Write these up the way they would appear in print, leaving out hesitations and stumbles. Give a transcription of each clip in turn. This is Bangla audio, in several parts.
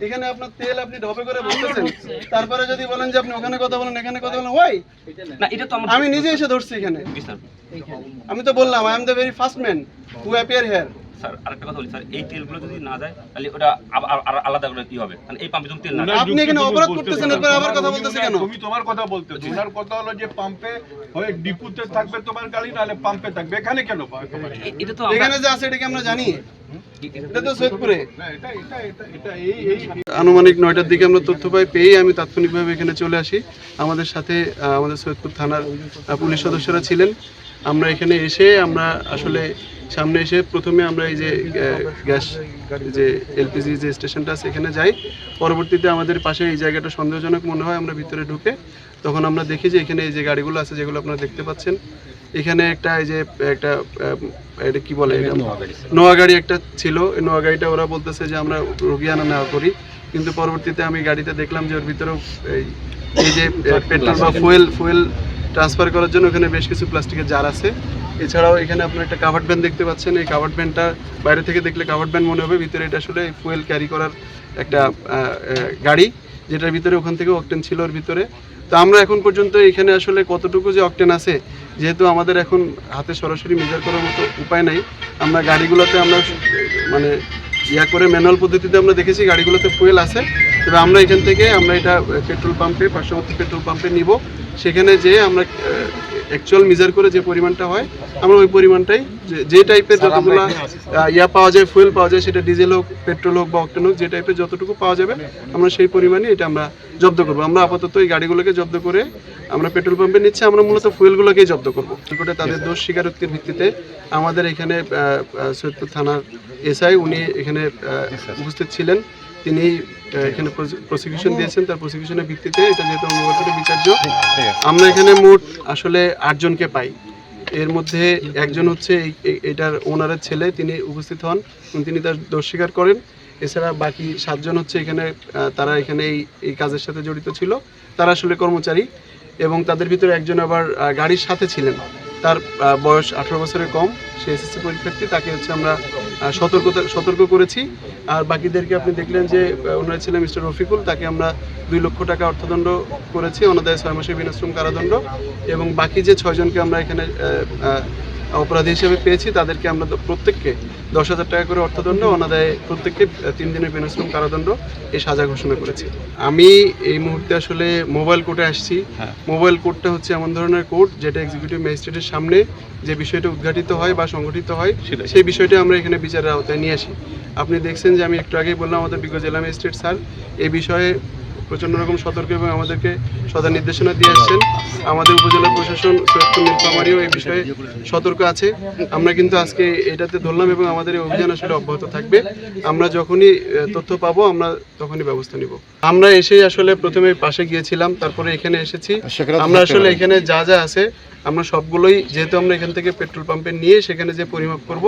এখানে আপনার তেল আপনি ঢপে করে বলতেছেন, তারপরে যদি বলেন যে আপনি ওখানে কথা বলেন এখানে কথা বলেন, ওয়াই? না এটা তো আমি নিজে এসে ধরছি এখানে। আমি তো বললাম I am the very first man who appear here. Sir আরেকটা কথা বলি স্যার, এই তেলগুলো যদি না যায় তাহলে ওটা আলাদা করে কি হবে? মানে এই পাম্পে যদি তেল না যায়, আপনি এখানে অপরাধ করতেছেন, এরপর আবার কথা বলতেছেন কেন? তুমি তোমার কথা বলতেছো, ওনার কথা হলো যে পাম্পে হয় ডিপুতে থাকবে তোমার গাড়ি, নাহলে পাম্পে থাকবে। এখানে কেন? এটা তো এখানে যে আছে এটা কি আমরা জানি? এটা তো সৈয়দপুরে। না, এটা এই আনুমানিক 9টার দিকে আমরা তথ্য পাই, পেয়েই আমি তাৎক্ষণিকভাবে এখানে চলে আসি। আমাদের সাথে আমাদের সৈয়দপুর থানার পুলিশ সদস্যরা ছিলেন। আমরা এখানে এসে আমরা আসলে সামনে এসে প্রথমে আমরা এই যে গ্যাস যে এলপিজি যে স্টেশনটা আছে এখানে যাই। পরবর্তীতে আমাদের পাশে এই জায়গাটা সন্দেহজনক মনে হয়, আমরা ভিতরে ঢুকে তখন আমরা দেখি যে এখানে এই যে গাড়িগুলো আছে যেগুলো আপনারা দেখতে পাচ্ছেন, এখানে একটা এই যে একটা এটা কি বলে, নোয়া গাড়ি একটা ছিল। এই নোয়া গাড়িটা ওরা বলতেছে যে আমরা রোগী আনা নেওয়া করি, কিন্তু পরবর্তীতে আমি গাড়িতে দেখলাম যে ওর ভিতরেও এই যে পেট্রোল বা ফুয়েল ট্রান্সফার করার জন্য ওখানে বেশ কিছু প্লাস্টিকের জার আছে। এছাড়াও এখানে আপনার একটা কাভার্ড ভ্যান দেখতে পাচ্ছেন। এই কাভার্ড ভ্যানটা বাইরে থেকে দেখলে কাভার্ড ভ্যান মনে হবে, ভিতরে এটা আসলে ফুয়েল ক্যারি করার একটা গাড়ি, যেটার ভিতরে ওখান থেকে অকটেন ছিল ওর ভিতরে। তো আমরা এখন পর্যন্ত এখানে আসলে কতটুকু যে অকটেন আছে, যেহেতু আমাদের এখন হাতে সরাসরি মেজার করার মতো উপায় নাই, আমরা গাড়িগুলোতে আমরা মানে করে ম্যানুয়াল পদ্ধতিতে আমরা দেখেছি গাড়িগুলোতে ফুয়েল আছে। তবে আমরা এখান থেকে আমরা এটা পেট্রোল পাম্পে, পার্শ্ববর্তী পেট্রোল পাম্পে নিব। সেখানে যেয়ে আমরা অ্যাকচুয়াল মেজার করে যে পরিমাণটা হয় আমরা ওই পরিমাণটাই যে টাইপের যতগুলো পাওয়া যায়, ফুয়েল পাওয়া যায়, সেটা ডিজেল হোক, পেট্রোল হোক বা অকটেন হোক, যে টাইপের যতটুকু পাওয়া যাবে আমরা সেই পরিমাণে এটা আমরা জব্দ করবো। আমরা আপাতত এই গাড়িগুলোকে জব্দ করে আমরা পেট্রোল পাম্পে নিচ্ছি, আমরা মূলত ফুয়েলগুলোকেই জব্দ করবো। তাদের দোষ স্বীকারোক্তির ভিত্তিতে আমাদের এখানে সৈয়দপুর থানার এসআই উনি এখানে উপস্থিত ছিলেন। তিনি এখানে প্রসিকিউশন দিয়েছেন, তার প্রসিকিউশনের ভিত্তিতে এটা যেহেতু মোবাইল বিচার্য, আমরা এখানে মোট আসলে 8 জনকে পাই। এর মধ্যে একজন হচ্ছে এটার ওনারের ছেলে, তিনি উপস্থিত হন, তিনি তার দোষ স্বীকার করেন। এছাড়া বাকি 7 জন হচ্ছে এখানে তারা এখানে এই কাজের সাথে জড়িত ছিল, তারা আসলে কর্মচারী, এবং তাদের ভিতরে একজন আবার গাড়ির সাথে ছিলেন, তার বয়স 18 বছরের কম, সে এসএসসি পরীক্ষার্থী, তাকে হচ্ছে আমরা সতর্ক করেছি। আর বাকিদেরকে আপনি দেখলেন যে ওনারা ছিলেন মিস্টার রফিকুল, তাকে আমরা 2 লক্ষ টাকা অর্থদণ্ড করেছি, অনাদায়ে 6 মাসের বিনাশ্রম কারাদণ্ড, এবং বাকি যে 6 জনকে আমরা এখানে অপরাধী হিসেবে পেয়েছি তাদেরকে আমরা প্রত্যেককে 10,000 টাকা করে অর্থদণ্ড, অনাদায়ে প্রত্যেককে 3 দিনের বিনাশ্রম কারাদণ্ড এই সাজা ঘোষণা করেছি। আমি এই মুহূর্তে আসলে মোবাইল কোর্টে আসছি। মোবাইল কোর্টটা হচ্ছে এমন ধরনের কোর্ট যেটা এক্সিকিউটিভ ম্যাজিস্ট্রেটের সামনে যে বিষয়টা উদ্ঘাটিত হয় বা সংগঠিত হয়, সেই বিষয়টা আমরা এখানে বিচারের আওতায় নিয়ে আসি। আপনি দেখছেন যে আমি একটু আগেই বললাম আমাদের বিজ্ঞ জেলা ম্যাজিস্ট্রেট স্যার এই বিষয়ে প্রচণ্ড রকম সতর্ক এবং আমাদেরকে সদা নির্দেশনা দিয়ে আসছেন। আমাদের উপজেলা প্রশাসন সৈয়দপুর নীলফামারীও এই বিষয়ে সতর্ক আছে। আমরা কিন্তু আজকে এটাতে ধরলাম এবং আমাদের এই অভিযান আসলে অব্যাহত থাকবে। আমরা যখনই তথ্য পাবো আমরা তখনই ব্যবস্থা নিব। আমরা এসেই আসলে প্রথমে পাশে গিয়েছিলাম, তারপরে এখানে এসেছি। আমরা আসলে এখানে যা আছে আমরা সবগুলোই, যেহেতু আমরা এখান থেকে পেট্রোল পাম্পে নিয়ে সেখানে যে পরিমাপ করব,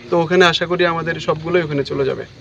তো ওখানে আশা করি আমাদের সবগুলোই ওখানে চলে যাবে।